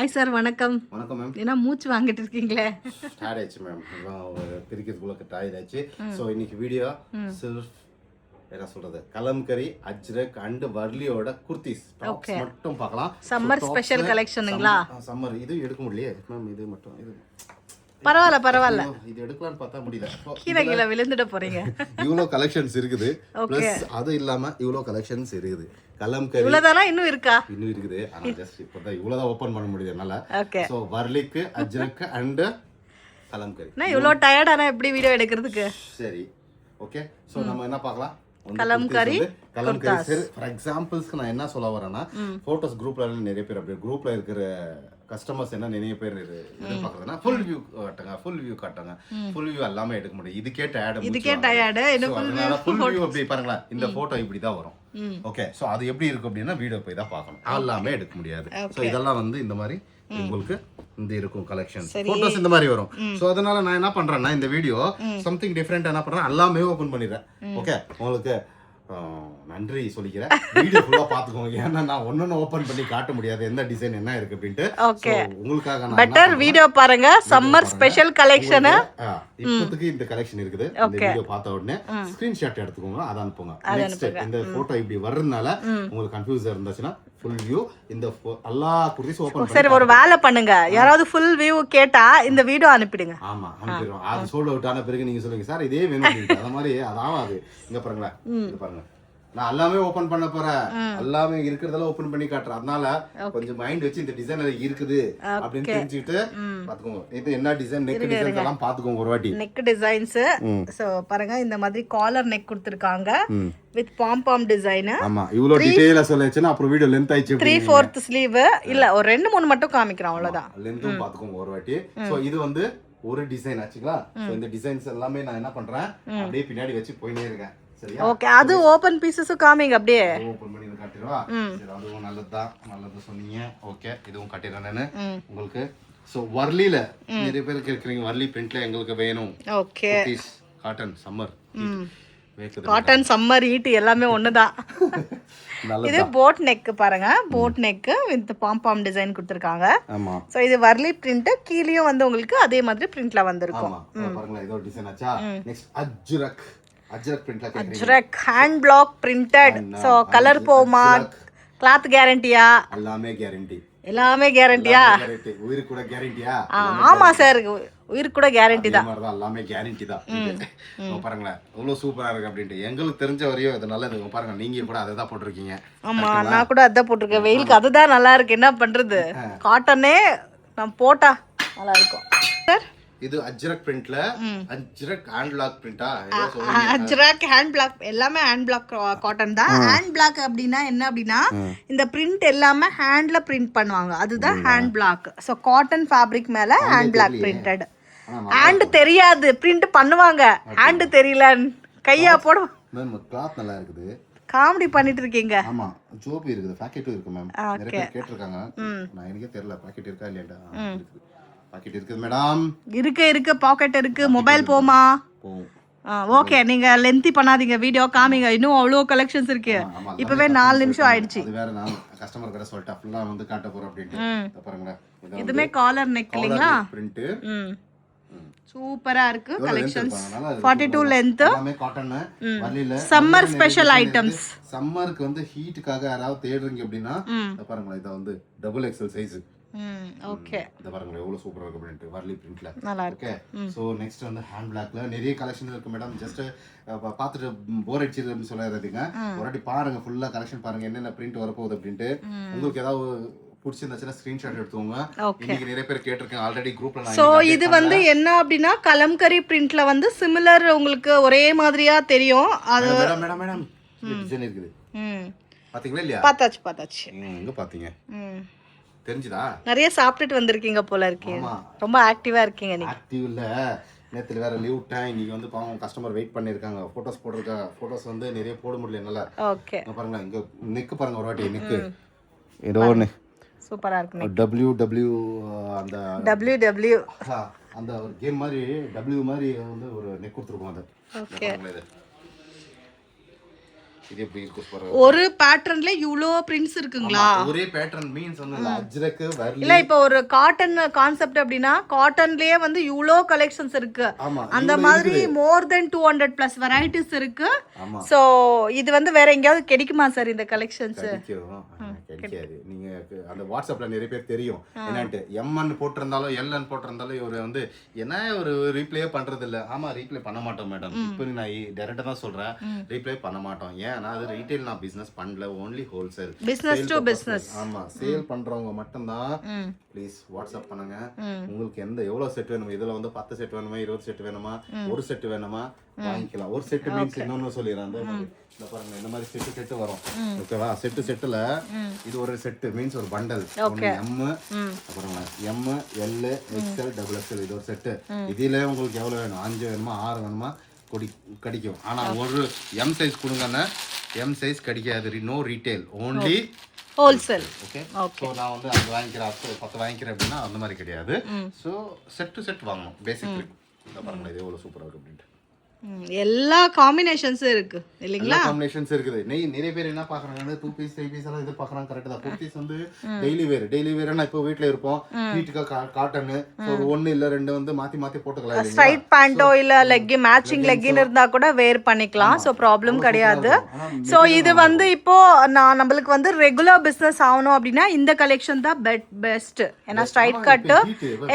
Hi sir, வணக்கம். வணக்கம் ma'am. என்ன மூச்சு வாங்கிட்டு இருக்கீங்களே? ஸ்டார்ட் ஆயிடுச்சு மேம். பிரிக்கிறதுக்குள்ள டயர்ட் ஆயிடுச்சு. ஸோ இன்னைக்கு வீடியோ செல்ஃப் என்ன சொல்றது, கலம்கரி, அஜ்ரக் அண்ட் வர்லியோட குர்த்திஸ் டாப்ஸ் மட்டும் பார்க்கலாம். Summer special கலெக்ஷனுங்களா? சம்மர் இது எடுக்க முடியலையே மேம். இது மட்டும் இது பரவாயில்ல. இது எடுக்கலாம்னு பார்த்தா முடியல. கீழே விழுந்துட போறீங்க. இவ்வளோ கலெக்ஷன்ஸ் இருக்குது. பிளஸ் அது இல்லாம இவ்வளோ கலெக்ஷன்ஸ் இருக்குது. கலம்கரி இவ்வளவுதானா? இன்னும் இருக்கா? இன்னும் இருக்குது. ஆனா ஜஸ்ட் இப்போதான் இவ்வளவுதான் ஓபன் பண்ண முடியுது என்னால. ஓகே. சோ வர்லிக்கு, அஜ்ரக் அண்ட் கலம்கரி. நான் இவ்வளோ டயர்டானா எப்படி வீடியோ எடுக்கிறதுக்கு? சரி, ஓகே. சோ நம்ம என்ன பார்க்கலாம்? கலம்கரி. சரி, ஃபார் எக்ஸாம்பிள்ஸ்க்கு நான் என்ன சொல்ல வரேன்னா, போட்டோஸ் குரூப்ல நிறைய பேர் அப்படியே குரூப்ல இருக்கிற கஸ்டமர்ஸ் என்ன நிறைய பேர் எதிர்பார்க்கறதுனா ஃபுல் வியூ காட்டுங்க. ஃபுல் வியூ எல்லாமே எடுக்க முடியும். இதுக்கே டயர்டு. என்ன ஃபுல் வியூ அப்படி பாருங்களா, இந்த போட்டோ இப்படி தான் வரும். ஓகே. சோ அது எப்படி இருக்கு அப்படின்னா வீடியோ போய் தான் பார்க்கணும். எல்லாமே எடுக்க முடியாது. சோ இதெல்லாம் வந்து இந்த மாதிரி உங்களுக்கு இந்த இருக்கும் கலெக்ஷன் போட்டோஸ் இந்த மாதிரி வரும். சோ அதனால நான் என்ன பண்றேன்னா, இந்த வீடியோ சம்திங் டிஃபரெண்ட் என்ன பண்றேன், எல்லாமே ஓபன் பண்ணிடுறேன். ஓகே, உங்களுக்கு நன்றி சொல்லிக்கிறேன். வீடியோ ஃபுல்லா பாத்துக்கோங்க. ஏன்னா நான் ஒன்னொன்னு ஓபன் பண்ணி காட்ட முடியாது எந்த டிசைன் என்ன இருக்கு அப்படின்ட்டு. ஓகே, உங்களுக்காக பெட்டர் வீடியோ பாருங்க. சம்மர் ஸ்பெஷல் கலெக்ஷன் இப்போதைக்கு இந்த கலெக்ஷன் இருக்குது. இந்த வீடியோ பார்த்த உடனே ஸ்கிரீன்ஷாட் எடுத்துக்கோங்க, அதை அனுப்புங்க. நெக்ஸ்ட் இந்த போட்டோ இப்படி வர்றதுனால உங்களுக்கு கன்ஃபியூஸ் இருந்துச்சுன்னா ஃபுல் வியூ இந்த எல்லா குர்தீஸ் ஓபன் பண்ணி. சரி, ஒரு வேலை பண்ணுங்க. யாராவது ஃபுல் வியூ கேட்டா இந்த வீடியோ அனுப்பிடுங்க. ஆமா, அனுப்பிடுவோம். அது சோல்ட் அவுட் ஆன பிறகு நீங்க சொல்லுங்க, சார் இதே வேணும் அப்படின்ட்டு. அது மாதிரி அதாவது இங்க பாருங்களேன், இங்க பாருங்க, நான் எல்லாமே ஓபன் பண்ண போறேன். எல்லாமே இருக்கிறதெல்லாம் ஓபன் பண்ணி காட்டுறேன். அதனால கொஞ்சம் மைண்ட் வச்சு இந்த டிசைன் இருக்குது அப்படின்னு தெரிஞ்சுக்கிட்டு பாத்துக்கோங்க. இது என்ன டிசைன், நெக் டிசைன்ஸ் எல்லாம் பாத்துக்கோங்க ஒரு வாட்டி. நெக் டிசைன்ஸ் சோ பாருங்க, இந்த மாதிரி காலர் நெக் கொடுத்திருக்காங்க வித் பாம் டிசைன். ஆமா, இவ்ளோ டீடைலா சொல்லுச்சுனா அப்புறம் வீடியோ லெந்த் ஆயிச்சு. 3/4 ஸ்லீவ் இல்ல, ஒரு 2-3 மட்டும் காமிக்கிறேன், அவ்வளவுதான். லெந்தும் பாத்துக்கோங்க ஒரு வாட்டி. சோ இது வந்து ஒரு டிசைன் ஆச்சுங்களா. சோ இந்த டிசைன்ஸ் எல்லாமே நான் என்ன பண்றேன், அப்படியே பின்னாடி வச்சு போயினே இருக்கேன். சரியா? ஓகே, அது ஓபன் பீசஸும் காமிங்க அப்படியே. ஓபன் பண்ணி காட்டிடுவா. சரி, அதுவும் நல்லது சொன்னீங்க. ஓகே, இதுவும் காட்டிடுறேன் நானு உங்களுக்கு. சோ வர்லில நிறைய பேர் கேக்குறீங்க, வர்லி பிரிண்ட்ல எங்களுக்கு வேணும். Okay, cotton summer cotton summer heat எல்லாமே ஒண்ணுதான். இது போட் நெக் பாருங்க, boat neck with palm design கொடுத்திருக்காங்க. ஆமா. சோ இது வர்லி பிரிண்ட், கீழயும் வந்து உங்களுக்கு அதே மாதிரி பிரிண்ட்ல வந்திருக்கும். ஆமா, பாருங்க இதோ டிசைன் ஆச்சா. நெக்ஸ்ட் அஜ்ரக் பிரிண்ட்ல கேக்குறீங்க. Ajrakh hand black printed. So colour போமா, கிளாத் கேரண்டியா? எல்லாமே கேரண்டி. எல்லாமே கேரண்டியா? உயிர் கூட கேரண்டியா? ஆமா சார், உயிர் கூட கேரண்டி தான். எல்லாமே கேரண்டி தான். பாருங்களேன் எவ்வளவு சூப்பரா இருக்கு அப்படின்ட்டு. எங்களுக்கு தெரிஞ்ச வரையும் இது நல்லது. பாருங்க, நீங்க கூட அதை தான் போட்டிருக்கீங்க. ஆமா, நான் கூட அதான் போட்டிருக்கேன். வெயிலுக்கு அதுதான் நல்லா இருக்கு. என்ன பண்றது, காட்டனே நான் போட்டா நல்லா இருக்கும். சார் இது அஜ்ரக் பிரிண்ட்ல அஜ்ரக் ஹேண்ட் பிளாக் பிரிண்டா? அஜ்ரக் ஹேண்ட் பிளாக், எல்லாமே ஹேண்ட் பிளாக் காட்டன் தான். ஹேண்ட் பிளாக் அப்படின்னா என்ன அப்படின்னா, இந்த பிரிண்ட் எல்லாமே ஹேண்ட்ல பிரிண்ட் பண்ணுவாங்க, அதுதான் hand black. So cotton fabric மேல ஹேண்ட் பிளாக் பிரிண்டட். ஹேண்ட் தெரியாது, பிரிண்ட் பண்ணுவாங்க. ஹேண்ட் தெரியல, கையா போடுவோம். மேம் கிளாத் நல்லா இருக்குது. காமெடி பண்ணிட்டு இருக்கீங்க. ஆமா, ஜோபி இருக்குது, பாக்கெட்டும் இருக்கு மேம். நிறைய பேர் கேட்டிருக்காங்க. நான் எனக்கே தெரியல பாக்கெட் இருக்கா இல்லையா. பாக்கெட் இருக்கு மேடம். இருக்கு பாக்கெட் இருக்கு. மொபைல் போமா? ஓகே, நீங்க லென்த்தி பண்ணாதீங்க, வீடியோ காமிங்க. இன்னும் அவ்வளவு கலெக்ஷன்ஸ் இருக்கு. இப்பவே 4 நிமிஷம் ஆயிடுச்சு. அது வேற, நான் கஸ்டமர் கிட்ட சொல்லிட்டா ஃபுல்லா வந்து காட்ட போறேன் அப்படினு. பாருங்க, இதுமே காலர் நெக் இல்லீங்களா? பிரிண்ட் சூப்பரா இருக்கு. Collections 42 length. எல்லாமே காட்டன் வர்லில. Summer special items. சம்மருக்கு வந்து ஹீட்டுக்காக யாராவது தேடுறீங்க அப்படினா பாருங்க, இத வந்து டபுள் எக்ஸ்எல் சைஸ். ஓகே, இத பாருங்க எவ்வளவு சூப்பரா இருக்கு அப்படினு. வர்லி பிரிண்ட்ல நல்லா இருக்கு. ஓகே, சோ நெக்ஸ்ட் வந்து ஹேண்ட் பிளாக்ல நிறைய கலெக்ஷன் இருக்கு மேடம். ஜஸ்ட் பாத்துட்டு போர் அடிச்சிருன்னு சொல்லாதீங்க. ஒரு வாட்டி பாருங்க, ஃபுல்லா கலெக்ஷன் பாருங்க, என்னென்ன பிரிண்ட் வர போகுது அப்படினு. உங்களுக்கு ஏதாவது பிடிச்சிருந்துச்சுன்னா ஸ்கிரீன்ஷாட் எடுத்துங்க. இன்னைக்கு நிறைய பேர் கேட்டிருக்கேன் ஆல்ரெடி குரூப்ல. நான் சோ இது வந்து என்ன அப்படினா, கலம்கரி பிரிண்ட்ல வந்து சிமிலர், உங்களுக்கு ஒரே மாதிரியா தெரியும். அது மேடம் டிசைன் இருக்குது. பாத்தீங்களா இல்லையா? பார்த்தாச்சு. எங்க பாத்தீங்க? தெரிஞ்சுதா? நிறைய சாப்பிட்டுட்டு வந்திருக்கீங்க போல இருக்கு. ரொம்ப ஆக்டிவா இருக்கீங்க நீங்க. ஆக்டிவ் இல்ல, நேத்துல வேற லீவ் டைம். இன்னைக்கு வந்து பாவம் கஸ்டமர் வெயிட் பண்ணிருக்காங்க. போட்டோஸ் போடுறதுக்கு. போட்டோஸ் வந்து நிறைய போட முடியல என்னால. ஓகே, பாருங்க இங்க நெக் பாருங்க ஒரு வாட்டி. நெக் ஏதோ ஒன்னு சூப்பரா இருக்கு. நெக் WW அந்த WW அந்த ஒரு கேம் மாதிரி W மாதிரி வந்து ஒரு நெக் கொடுத்துருக்கோம். அது ஓகே, இது எப்படி இருக்கு பாருங்க. ஒரு பேட்டர்ன்ல இவ்ளோ பிரிண்ட்ஸ் இருக்குங்களா? ஒரே பேட்டர்ன் மீன்ஸ் வந்து அஜ்ரக் வர்லி இல்ல இப்போ ஒரு காட்டன் கான்செப்ட் அப்படின்னா காட்டன்லயே வந்து இவ்ளோ கலெக்ஷன்ஸ் இருக்கு. அந்த மாதிரி மோர் தென் 200 பிளஸ் வெரைட்டிஸ் இருக்கு. சோ இது வந்து வேற எங்கயாவது கிடைக்குமா சார் இந்த கலெக்ஷன்ஸ்? கிடைக்காது. நீங்க அந்த வாட்ஸ்அப்ல நிறைய பேர் தெரியும் என்னன்ட்டு எம்என் போட்டிருந்தாலும் எல்என் போட்டிருந்தாலும் இவர் வந்து என்ன ஒரு ரீப்ளே பண்றது இல்ல. ஆமா ரீப்ளே பண்ண மாட்டோம் மேடம். இப்போ நான் டைரக்டா தான் சொல்றேன், ரீப்ளே பண்ண மாட்டோம். ஏன்னா அது ரீட்டைல் நான் பிசினஸ் பண்ணல, only wholesale business to business. ஆமா சேல் பண்றவங்க மட்டும் தான் ப்ளீஸ் வாட்ஸ்அப் பண்ணுங்க. உங்களுக்கு எவ்வளவு செட் வேணுமா, இதுல வந்து 10 செட் வேணுமா, 20 செட் வேணுமா, ஒரு செட் வேணுமா வாங்கிக்கலாம். ஒரு செட் மீன்ஸ் இன்னொன்னு சொல்லிடுறேன். இந்த பாருங்க இந்த மாதிரி செட்டு வரும். ஓகேவா? செட்டுல இது ஒரு செட் மீன்ஸ் ஒரு பண்டல். எம் அப்புறம் M L XL double XL இது ஒரு செட்டு. இதுல உங்களுக்கு எவ்வளவு வேணும், 5 வேணுமா 6 வேணுமா கிடைக்கும். ஆனா ஒரு எம் சைஸ் கொடுங்கன்னா எம் சைஸ் கிடைக்காது. No retail, only wholesale. Okay. So நான் வந்து அது வாங்கிக்கிறேன் 10 வாங்கிக்கிறேன் அப்படின்னா அந்த மாதிரி கிடையாது. ஸோ செட் டு செட் வாங்கணும் பேசிக்லி. இந்த பாருங்க இது எவ்வளவு சூப்பரா இருக்கு அப்படின்ட்டு எல்லா காம்பினேஷன்ஸும் இருக்கு இல்லைங்களா? காம்பினேஷன்ஸ் இருக்குது. நிறைய பேர் என்ன பாக்குறாங்க 2 பீஸ் 3 பீஸ் எல்லாம் எதிர்பார்க்கறாங்க. கரெக்ட் தான். குர்த்திஸ் வந்து டெய்லி வேர்னா இப்போ வீட்ல இருப்போம், வீட்டுக்கு காட்டன் ஒரு 1 இல்ல 2 வந்து மாத்தி மாத்தி போட்டுக்கலாம். ஸ்ட்ரைட் பேண்டோ இல்ல லெக்கின் மேட்சிங் லெக்கின் இருந்தா கூட வேர் பண்ணிக்கலாம். சோ ப்ராப்ளம் கிடையாது. சோ இது வந்து இப்போ நம்மளுக்கு வந்து ரெகுலர் பிசினஸ் ஆகணும் அப்படின்னா இந்த கலெக்ஷன் தான் பெஸ்ட். ஏன்னா ஸ்ட்ரைட் கட்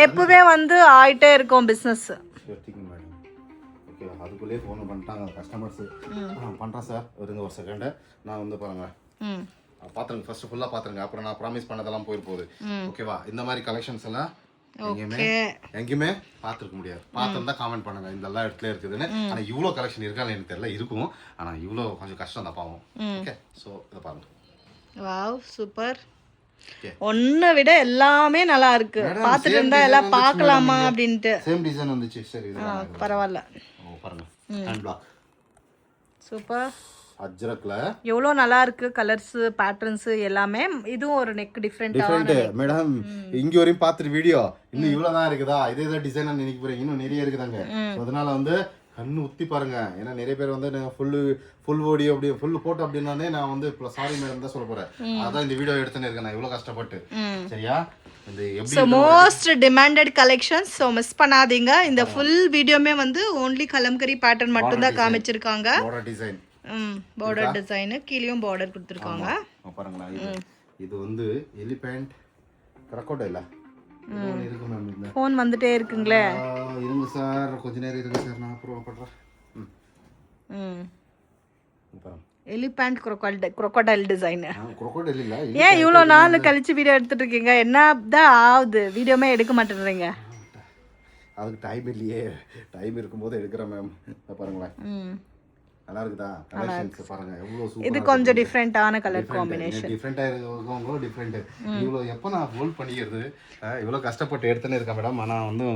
எப்பவே வந்து ஆயிட்டே இருக்கும் பிசினஸ். அதுக்குள்ளே ஃபோன் பண்ணிட்டாங்க கஸ்டமர்ஸ். பண்ணுறேன் சார் இருங்க ஒரு செகண்ட். நான் வந்து பாருங்க பாத்துருங்க ஃபர்ஸ்ட் ஃபுல்லா பாத்துருங்க, அப்புறம் நான் ப்ராமிஸ் பண்ணதெல்லாம் போயிருப்போகுது. ஓகேவா? இந்த மாதிரி கலெக்ஷன்ஸ் எல்லாம் எங்கேயுமே பார்த்துருக்க முடியாது. பார்த்துருந்தா காமெண்ட் பண்ணுங்க இந்த எல்லா இடத்துல இருக்குதுன்னு. ஆனால் இவ்வளோ கலெக்ஷன் இருக்கான்னு எனக்கு தெரியல. இருக்கும், ஆனால் இவ்வளோ கொஞ்சம் கஷ்டம் தான் பாவம். ஓகே ஸோ இதை பாருங்க. Wow super. ஒன்ன விட எல்லாமே நல்லா இருக்கு. பார்த்துட்டு இருந்தா எல்லாம் பார்க்கலாமா அப்படின்ட்டு. சேம் டிசைன் வந்துச்சு. சரி பரவாயில்ல. பாருங்க ஹேண்ட் பிளாக் சூப்பர். அஜ்ரக்ல எவ்வளவு நல்லா இருக்கு கலர்ஸ் பேட்டர்ன்ஸ் எல்லாமே. இதுவும் ஒரு நெக் டிஃபரெண்ட் மேடம். இங்க வரையும் பார்த்துட்டு வீடியோ இன்னும் இவ்வளவுதான் இருக்குதா, இதே தான் டிசைன் நினைக்க போறீங்க. இன்னும் நிறைய இருக்குதாங்க. அதனால வந்து கண்ணு உத்தி பாருங்க. ஏன்னா நிறைய பேர் வந்து ஃபுல் ஓடி அப்படி ஃபுல் போட்டோ அப்படின்னானே நான் வந்து சாரி மேடம் தான் சொல்ல போறேன். அதான் இந்த வீடியோ எடுத்துன்னு இருக்கேன் நான் இவ்வளவு கஷ்டப்பட்டு. சரியா? So most demanded collections, so miss பண்ணாதீங்க. இந்த ஃபுல் வீடியோமே வந்து only கலம்கரி பேட்டர்ன் மட்டும் தான் காமிச்சிருக்காங்க. border design border design கீழயும் border கொடுத்திருக்காங்க. பாருங்க இது வந்து எலிபென்ட் crocodile இருக்கு மேம். இந்த ஃபோன் வந்துட்டே இருக்குங்களே. இருங்க சார் கொஞ்ச நேரம் இருங்க சார், நான் அப்ரூவ் பண்றேன். பாருங்க எலிபென்ட் crocodile டிசைன். crocodile இல்ல. ஏன் இவ்ளோ நாள் கழிச்சு வீடியோ எடுத்துட்டு இருக்கீங்க? என்னதான் ஆகுது? வீடியோமே எடுக்க மாட்டேன்றீங்க. அதுக்கு டைம் இல்லையே. டைம் இருக்கும்போது எடுக்கிறேன் மேம். பாருங்களேன் நல்லா இருக்குதா கலெக்ஷன்ஸ் பாருங்க எவ்வளவு சூப்பரா. இது கொஞ்சம் டிஃபரெண்டான கலர் காம்பினேஷன். டிஃபரெண்டா இருக்கவங்க டிஃபரெண்ட். இவ்வளவு எப்போ நான் ஹோல்ட் பண்ணிக்கிறது இவ்வளவு கஷ்டப்பட்டு எடுத்துன்னு இருக்கேன் மேடம். ஆனா வந்து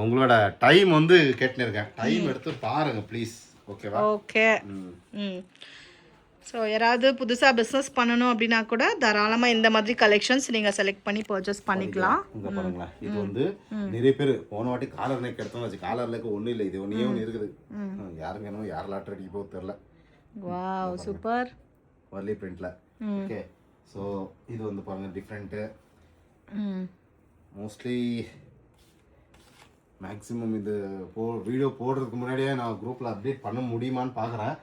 உங்களோட டைம் வந்து கேட்டுன்னு இருக்கேன். டைம் எடுத்து பாருங்க ப்ளீஸ். ஓகேவா? ஓகே. ஸோ யாராவது புதுசாக பிஸ்னஸ் பண்ணணும் அப்படின்னா கூட தாராளமாக இந்த மாதிரி கலெக்ஷன்ஸ் நீங்கள் செலக்ட் பண்ணி பர்ச்சேஸ் பண்ணிக்கலாம். இங்கே பாருங்களேன் இது வந்து நிறைய பேர் போன வாட்டி காலர் நெக் எடுத்தோம்னு வச்சு காலர் நெக் ஒன்றும் இல்லை. இது ஒன்றே ஒன்று இருக்குது. யாருங்க என்ன யார் லாட்டர் அடிக்க போகுது தெரில. Wow super. வர்லி பிரிண்ட்ல. ஓகே ஸோ இது வந்து பாருங்க டிஃப்ரெண்ட்டு. மோஸ்ட்லி மேக்ஸிமம் இது வீடியோ போடுறதுக்கு முன்னாடியே நான் குரூப்ல அப்டேட் பண்ண முடியுமான்னு பார்க்குறேன்.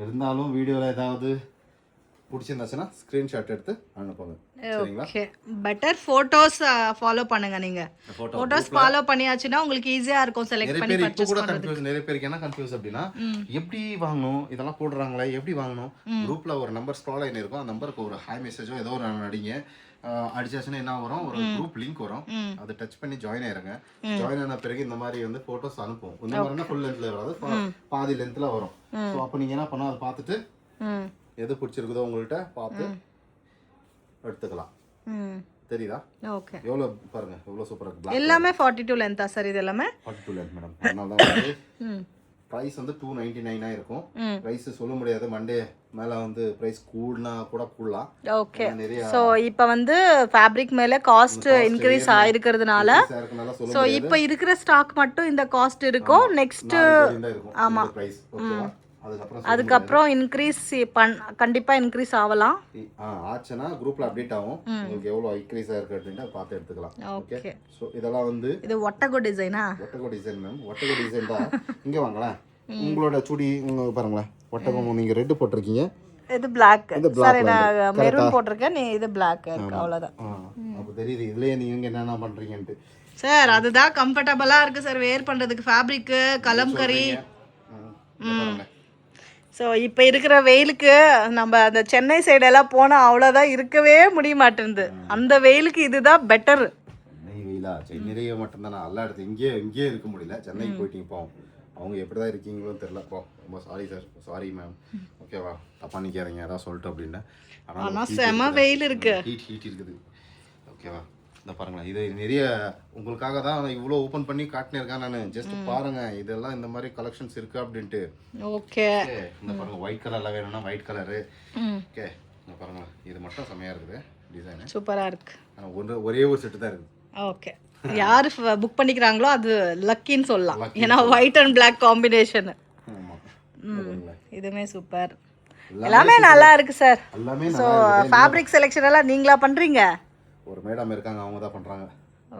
இருந்தாலும் வீடியோவில் ஏதாவது பிடிச்சிருந்தாச்சுன்னா ஸ்க்ரீன்ஷாட் எடுத்து அனுப்புங்க. சரிங்களா? ஓகே பெட்டர் ஃபோட்டோஸ் ஃபாலோ பண்ணுங்க. நீங்க ஃபோட்டோஸ் ஃபாலோ பண்ணியாச்சுன்னா உங்களுக்கு ஈஸியா இருக்கும் செலக்ட் பண்ணி பர்ச்சேஸ் பண்றதுக்கு. நிறைய பேருக்கு என்ன கன்ஃபியூஸ் அப்படின்னா எப்படி வாங்கணும் இதெல்லாம் போடுறாங்களே எப்படி வாங்கணும். குரூப்ல ஒரு நம்பர் ஸ்க்ரால் ஆகி இருக்கும். அந்த நம்பருக்கு ஒரு ஹாய் மெசேஜோ ஏதோ ஒரு அடிங்க. அடிச்சாச்சுன்னா என்ன வரும், ஒரு குரூப் லிங்க் வரும். அதை டச் பண்ணி ஜாயின் ஆயிருங்க. ஜாயின் ஆன பிறகு இந்த மாதிரி வந்து போட்டோஸ் அனுப்பும். இந்த மாதிரினா ஃபுல் லென்த்ல வராது, பாதி லென்த்ல வரும். ஸோ அப்போ நீங்க என்ன பண்ணணும், அதை பார்த்துட்டு எது பிடிச்சிருக்குதோ உங்கள்கிட்ட பார்த்து எடுத்துக்கலாம். தெரியுதா? ஓகே. எவ்வளோ பாருங்க எவ்வளோ சூப்பரா இருக்கு. எல்லாமே 42 லென்த்தா சார்? இது எல்லாமே 42 லென்த் மேடம். அதனால தான் வந்து பிரைஸ் வந்து 299 இருக்கும். பிரைஸ் சொல்ல முடியாது. மண்டே மேல வந்து பிரைஸ் கூடனா கூட கூடலாம். ஓகே. சோ இப்போ வந்து ஃபேப்ரிக் மேல காஸ்ட் இன்கிரீஸ் ஆயிருக்கிறதுனால சோ இப்போ இருக்கிற ஸ்டாக் மட்டும் இந்த காஸ்ட் இருக்கும். நெக்ஸ்ட் ஆமா பிரைஸ். ஓகேவா? அதுக்கப்புறம் இன்க்ரீஸ் கண்டிப்பா இன்க்ரீஸ் ஆகலாம். ஆச்சுன்னா குரூப்ல அப்டேட் ஆகும். உங்களுக்கு எவ்வளவு இன்க்ரீஸ் ஆயிருக்கு அப்படினா பார்த்து எடுத்துக்கலாம். ஓகே. சோ இதெல்லாம் வந்து இது ஒட்டகோ டிசைனா? ஒட்டகோ டிசைன் மேம். ஒட்டகோ டிசைன் தான். இங்க வாங்களா. உங்களோட சுடி இங்க பாருங்களேன். ஒட்டகம் நீங்க ரெட் போட்டுருக்கீங்க. இது Black. சரி நான் மெரூன் போட்டுருக்கேன். நீ இது Black இருக்கு அவ்வளவுதான். அப்ப தெரியுது இதுலயே நீங்க என்னென்ன பண்றீங்கன்னு. சார் அதுதான் கம்ஃபர்ட்டபிளா இருக்கு சார் வேர் பண்றதுக்கு. ஃபேப்ரிக் கலம்கரி. ஸோ இப்போ இருக்கிற வெயிலுக்கு நம்ம அந்த சென்னை சைடெல்லாம் போனால் அவ்வளோதான் இருக்கவே முடிய மாட்டேங்குது. அந்த வெயிலுக்கு இதுதான் பெட்டர். சென்னை வெயிலா? சென்னையிலேயே மட்டும்தான் நான் எல்லா இடத்துல இங்கேயே இருக்க முடியல. சென்னைக்கு போயிட்டீங்க போவோம். அவங்க எப்படி தான் இருக்கீங்களோ தெரியல. ரொம்ப சாரி சார், சாரி மேம். ஓகேவா, தப்பா நிற்காதீங்க ஏதாவது சொல்லிட்டு அப்படின்னு. ஆனால் செம வெயில் இருக்கு, ஹீட் இருக்குது. ஓகேவா, இந்த பாருங்களேன், இது நிறைய உங்களுக்காக தான் நான் இவ்வளோ ஓப்பன் பண்ணி காட்டினிருக்கேன். நான் ஜஸ்ட் பாருங்க இதெல்லாம் இந்த மாதிரி கலெக்ஷன்ஸ் இருக்கு அப்படின்ட்டு. ஓகே, இந்த பாருங்க ஒயிட் கலர்ல வேணும்னா ஒயிட் கலரு. ஓகே, இந்த பாருங்க இது மட்டும் செமையா இருக்குது டிசைன், சூப்பரா இருக்கு. ஒரே ஒரு செட்டு தான் இருக்குது. ஓகே, யாரு புக் பண்ணிக்கிறாங்களோ அது லக்கின்னு சொல்லலாம். ஏன்னா ஒயிட் அண்ட் Black காம்பினேஷன். இதுமே சூப்பர், எல்லாமே நல்லா இருக்கு சார். எல்லாமே ஸோ ஃபேப்ரிக் செலெக்ஷன் எல்லாம் நீங்களா பண்றீங்க? ஒரு மேடம் இருக்காங்க, அவங்க தான் பண்றாங்க.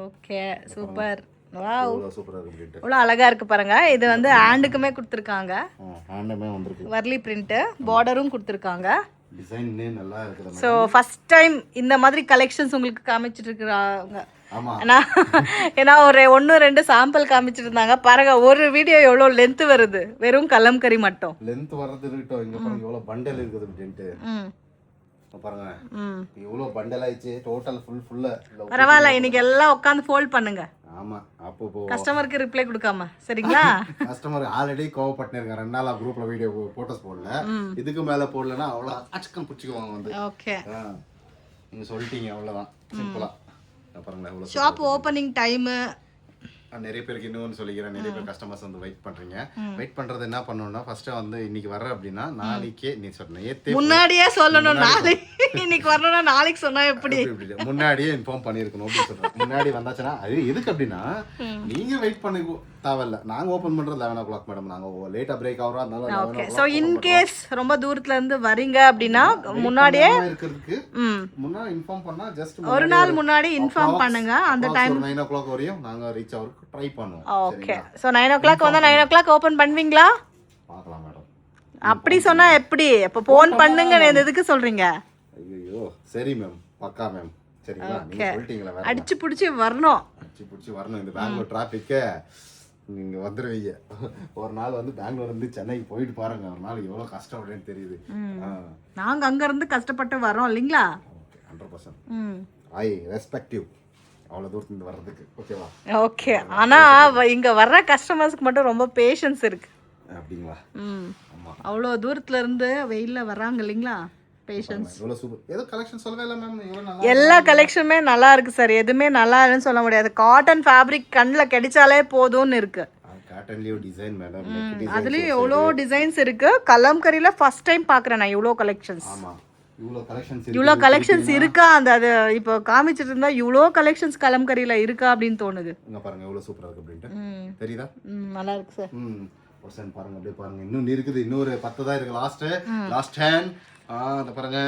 Okay, super. வாவ், சூப்பரா இருக்கு. இவ்வளவு அழகா இருக்கு பாருங்க. இது வந்து ஹேண்டுக்குமே கொடுத்திருக்காங்க. ஹேண்டுமே வந்திருக்கு. வர்லி பிரிண்ட், பார்டரும் கொடுத்திருக்காங்க. டிசைனே நல்லா இருக்குது. சோ ஃபர்ஸ்ட் டைம் இந்த மாதிரி கலெக்ஷன்ஸ் உங்களுக்கு காமிச்சிட்டு இருக்காங்க. ஆமா, ஏன்னா ஒரு 1-2 சாம்பிள் காமிச்சிட்டு இருந்தாங்க பாருங்க. ஒரு வீடியோ எவ்வளவு லென்த் வருது, வெறும் கலம்கரி மட்டும். லென்த் வரது இருக்கட்டும், இங்க பாருங்க எவ்வளவு பண்டல் இருக்குது அப்படின்ட்டு. பாருங்க இவ்வளவு பண்டல் ஆயிடுச்சு. டோட்டல் ஃபுல்லா பரவாயில்ல, இன்னைக்கு எல்லாம் உட்காந்து ஃபோல்ட் பண்ணுங்க. ஆமா, அப்போ கஸ்டமருக்கு ரிப்ளை கொடுக்காம, சரிங்களா? கஸ்டமர் ஆல்ரெடி கோவப்பட்டு இருக்காங்க. 2 நாளா குரூப்ல வீடியோ போட்டோஸ் போடல. இதுக்கு மேல போடலன்னா அவ்வளவு அச்சக்கம் புடிச்சுக்குவாங்க வந்து. ஓகே, நீங்க சொல்லிட்டீங்க அவ்வளவுதான், சிம்பிளா. பாருங்க எவ்வளவு ஷாப் ஓபனிங் டைம் நிறைய பேருக்கு இன்னொன்று சொல்லிக்கிறேன். நிறைய பேர் கஸ்டமர்ஸ் வந்து வெயிட் பண்றீங்க. வெயிட் பண்றது என்ன பண்ணணும்னா, ஃபர்ஸ்ட் வந்து இன்னைக்கு வர அப்படின்னா நாளைக்கே நீ சொன்ன முன்னாடியே சொல்லணும். நாளைக்கு இன்னைக்கு வரணும்னா நாளைக்கு சொன்னா எப்படி? முன்னாடியே இன்ஃபார்ம் பண்ணிருக்கணும் அப்படின்னு சொல்றேன். முன்னாடி வந்தாச்சுன்னா அது எதுக்கு அப்படின்னா, நீங்க வெயிட் பண்ணி தேவையில்ல. நாங்க ஓபன் பண்றது 11 o'clock மேடம். நாங்க லேட்டா பிரேக் ஆகுறோம், அதனால 11 o'clock. சோ இன் கேஸ் ரொம்ப தூரத்துல இருந்து வரீங்க அப்படின்னா முன்னாடியே இருக்கிறதுக்கு முன்னாடி இன்ஃபார்ம் பண்ணா, ஜஸ்ட் ஒரு நாள் முன்னாடி இன்ஃபார்ம் பண்ணுங்க. அந்த டைம் 9 o'clock வரையும் நாங்க ரீச் ஆவறதுக்கு ட்ரை பண்ணுவோம். ஓகே, சோ 9 o'clock வந்தா 9 o'clock ஓபன் பண்ணுவீங்களா? பார்க்கலாம் மேடம். அப்படி சொன்னா எப்படி? அப்ப போன் பண்ணுங்க, எதுக்கு சொல்றீங்க? ஐயோ சரி மேம், பக்கா மேம். சரிங்களா, நீங்க சொல்லிட்டீங்களா? வேற அடிச்சு புடிச்சு வரணும். அடிச்சு புடிச்சு வரணும். இந்த பெங்களூர் டிராபிக்கே நீங்க வந்துருவீங்க. ஒரு நாள் வந்து பெங்களூர் இருந்து சென்னைக்கு போயிட்டு பாருங்க, ஒரு நாள் எவ்வளவு கஷ்டம் அப்படின்னு தெரியுது. நாங்க அங்க இருந்து கஷ்டப்பட்டு வரோம் இல்லீங்களா? 100%. ஐ ரெஸ்பெக்ட் யூ அவ்வளவு தூரத்துல இருந்து வர்றதுக்கு. ஓகேவா? ஓகே, ஆனா இங்க வர்ற கஸ்டமர்ஸ்க்கு மட்டும் ரொம்ப பேஷன்ஸ் இருக்கு. அப்படிங்களா? ஆமா, அவ்வளவு தூரத்துல இருந்து வெயில்ல வர்றாங்க இல்லீங்களா? பேஷன்ஸ். எவ்வளவு சூப்பர். ஏதோ கலெக்ஷன் சொல்லவே இல்ல மேம். இவ்வளவு நல்லா எல்லா கலெக்ஷனுமே நல்லா இருக்கு சார். எதுவுமே நல்லா இல்லைன்னு சொல்ல முடியாது. காட்டன் ஃபேப்ரிக் கண்ணுல கிடைச்சாலே போதும்னு இருக்கு. காட்டன்லயே டிசைன் மேடம். அதுலயும் எவ்வளோ டிசைன்ஸ் இருக்கு. கலம்கரியில ஃபர்ஸ்ட் டைம் பாக்குறேன் நான் இவ்வளோ கலெக்ஷன்ஸ். ஆமா, இவ்வளோ கலெக்ஷன்ஸ் இருக்கா? அந்த அது இப்போ காமிச்சிட்டு இருந்தா இவ்வளோ கலெக்ஷன்ஸ் கலம்கரியில இருக்கா அப்படின்னு தோணுது. இங்க பாருங்க எவ்வளவு சூப்பரா இருக்கு அப்படின்ட்டு. தெரியுதா? நல்லா இருக்கு சார். பர்சன்ட் பாருங்க, அப்படியே பாருங்க. இன்னும் இருக்குது, இன்னொரு 10 தான் இருக்கு. லாஸ்ட் 10. அந்த பாருங்க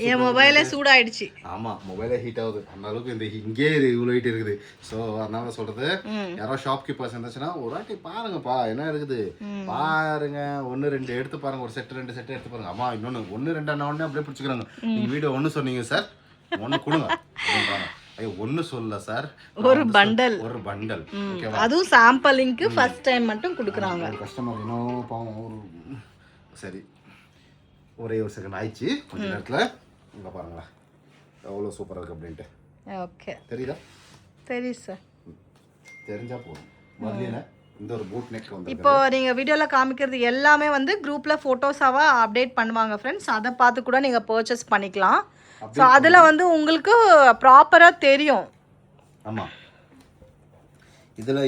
என் மொபைலே சூடாயிடுச்சு. ஆமா, மொபைலே ஹீட் ஆகுது. அந்த அளவுக்கு இந்த இங்கே இவ்வளோ ஹீட் இருக்குது. ஸோ அதனால சொல்றது, யாரோ ஷாப் கீப்பர்ஸ் இருந்துச்சுன்னா ஒரு வாட்டி பாருங்கப்பா என்ன இருக்குது பாருங்க. 1-2 எடுத்து பாருங்க. ஒரு செட் 2 செட் எடுத்து பாருங்க. அம்மா இன்னொன்னு 1-2 அண்ணா உடனே அப்படியே பிடிச்சிக்கிறாங்க. நீங்க வீடியோ 1 சொன்னீங்க சார், 1 கொடுங்க அப்படின்றாங்க. ஐயோ 1 சொல்லல சார், ஒரு பண்டல். ஓகேவா? அதுவும் சாம்பிளிங்க்கு ஃபர்ஸ்ட் டைம் மட்டும் கொடுக்குறாங்க. கஸ்டமர் இன்னும் பாவம். சரி, ஒரே ஒரு செகண்ட் ஆயிடுச்சு. கொஞ்ச நேரத்துல இங்க பாருங்களா எவ்வளோ சூப்பரா இருக்கு அப்படின்ட்டு. ஓகே, தெரியுதா? தெரியுது சார். தெரிஞ்சா போதும். வரலையா இந்த ஒரு பூட் நெக் வந்து இப்போ நீங்க வீடியோல காமிக்கிறது எல்லாமே வந்து குரூப்ல போட்டோஸாவா அப்டேட் பண்ணுவாங்க ஃப்ரெண்ட்ஸ். அதை பார்த்து கூட நீங்க பர்ச்சேஸ் பண்ணிக்கலாம். ஸோ அதுல வந்து உங்களுக்கு ப்ராப்பரா தெரியும். ஆமா, இதுல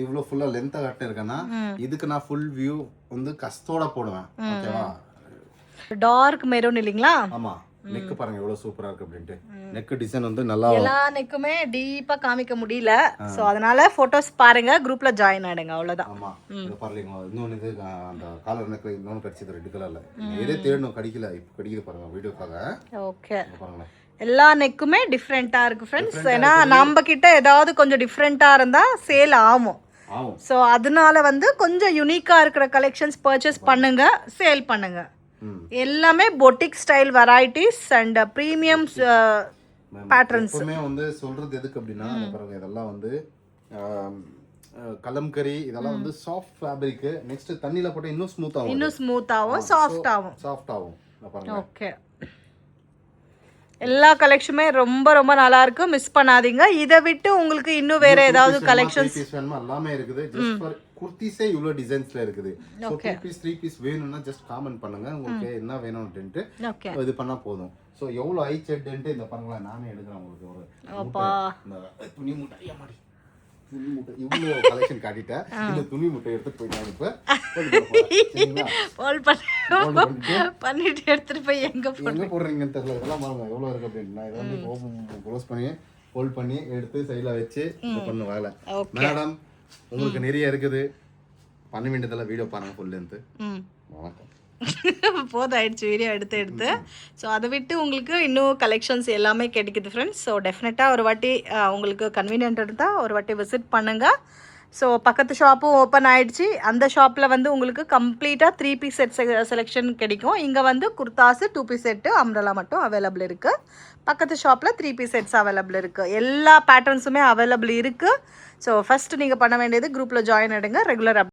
இவ்வளோ ஃபுல்லா லென்த்தா கட்ட இருக்கேன்னா, இதுக்கு நான் ஃபுல் வியூ வந்து கஸ்தோட போடுவேன். ஓகேவா? டார்க் மெரூன் இல்லீங்களா? ஆமா, நெக் பாருங்க எவ்வளவு சூப்பரா இருக்கு அப்படின்ட்டு நெக் டிசைன் வந்து நல்லா எல்லா நெக்குமே டீப்பா காமிக்க முடியல சோ அதனால போட்டோஸ் பாருங்க குரூப்ல ஜாயின் ஆயிடுங்க அவ்வளவுதான். ஆமா இது பாருங்க இன்னொன்னு இது அந்த காலர் நெக் இன்னொன்னு கடிச்சது ரெட் கலர்ல ஏதே தேடணும் கடிக்கல இப்போ கடிக்குது பாருங்க வீடியோக்காக. ஓகே பாருங்க எல்லா நெக்குமே டிஃப்ரெண்டா இருக்கு ஃப்ரெண்ட்ஸ். ஏன்னா நம்ம கிட்ட ஏதாவது கொஞ்சம் டிஃப்ரெண்டா இருந்தா சேல் ஆகும். ஆகும். ஸோ அதனால வந்து கொஞ்சம் யூனிக்கா இருக்கிற கலெக்ஷன்ஸ் பர்ச்சேஸ் பண்ணுங்க, சேல் பண்ணுங்க. எல்லாமே boutique style varieties and premium patterns. எப்பவுமே வந்து சொல்றது எதுக்கு அப்படின்னா பாருங்க இதெல்லாம் வந்து கலம்கரி இதெல்லாம் வந்து சாஃப்ட் ஃபேப்ரிக். நெக்ஸ்ட் தண்ணில போட்டா இன்னும் ஸ்மூத் ஆகும், இன்னும் ஸ்மூத் ஆகும், சாஃப்ட் ஆகும். சாஃப்ட் ஆகும் பாருங்க. ஓகே எல்லா கலெக்ஷனுமே ரொம்ப ரொம்ப நல்லா இருக்கு, மிஸ் பண்ணாதீங்க. இதை விட்டு உங்களுக்கு இன்னும் வேற ஏதாவது கலெக்ஷன்ஸ் எல்லாமே இருக்குது. ஜஸ்ட் ஃபார் குர்த்திஸே இவ்வளவு டிசைன்ஸ்ல இருக்குது. சோ 2 பீஸ் 3 பீஸ் வேணும்னா ஜஸ்ட் காமெண்ட் பண்ணுங்க உங்களுக்கு என்ன வேணும்னு இது பண்ணா போதும். சோ எவ்வளவு ஐ செட்ன்ட்டு இந்த பாருங்களா நானே எடுக்கிறேன் உங்களுக்கு ஒரு அப்பா துணி மூட்டை மாடி துணி மூட்டை இவ்வளோ கலெக்ஷன் காட்டிட்டேன். இந்த துணி மூட்டை எடுத்து போயிட்டாங்க இப்போ பண்ணிட்டு எடுத்துட்டு போய் எங்க போடுறீங்கன்னு தெரியல. இதெல்லாம் பாருங்க எவ்வளோ இருக்கு அப்படின்னு நான் இதை வந்து க்ளோஸ் பண்ணி ஹோல்ட் பண்ணி எடுத்து சைடில் வச்சு இது பண்ண வேலை. மேடம் உங்களுக்கு நிறைய இருக்குது, பண்ண வேண்டியதெல்லாம் வீடியோ பாருங்க ஃபுல் லென்த். வணக்கம். போதாயிடுச்சு வீடியோ எடுத்து ஸோ அதை விட்டு உங்களுக்கு இன்னும் கலெக்ஷன்ஸ் எல்லாமே கிடைக்குது ஃப்ரெண்ட்ஸ். ஸோ டெஃபினட்டாக ஒரு வாட்டி உங்களுக்கு கன்வீனியன்ட் இருந்தால் ஒரு வாட்டி விசிட் பண்ணுங்கள். ஸோ பக்கத்து ஷாப்பும் ஓப்பன் ஆகிடுச்சு. அந்த ஷாப்பில் வந்து உங்களுக்கு கம்ப்ளீட்டாக 3 பீஸ் செட் செலெக்ஷன் கிடைக்கும். இங்கே வந்து குர்தாஸு 2 பீஸ் செட்டு அம்ரலா மட்டும் அவைலபிள் இருக்குது. பக்கத்து ஷாப்பில் 3 பீஸ் செட்ஸ் அவைலபிள் இருக்குது. எல்லா பேட்டர்ன்ஸுமே அவைலபிள் இருக்குது. ஸோ ஃபஸ்ட்டு நீங்கள் பண்ண வேண்டியது குரூப்பில் ஜாயின் ஆகிடுங்க. ரெகுலர்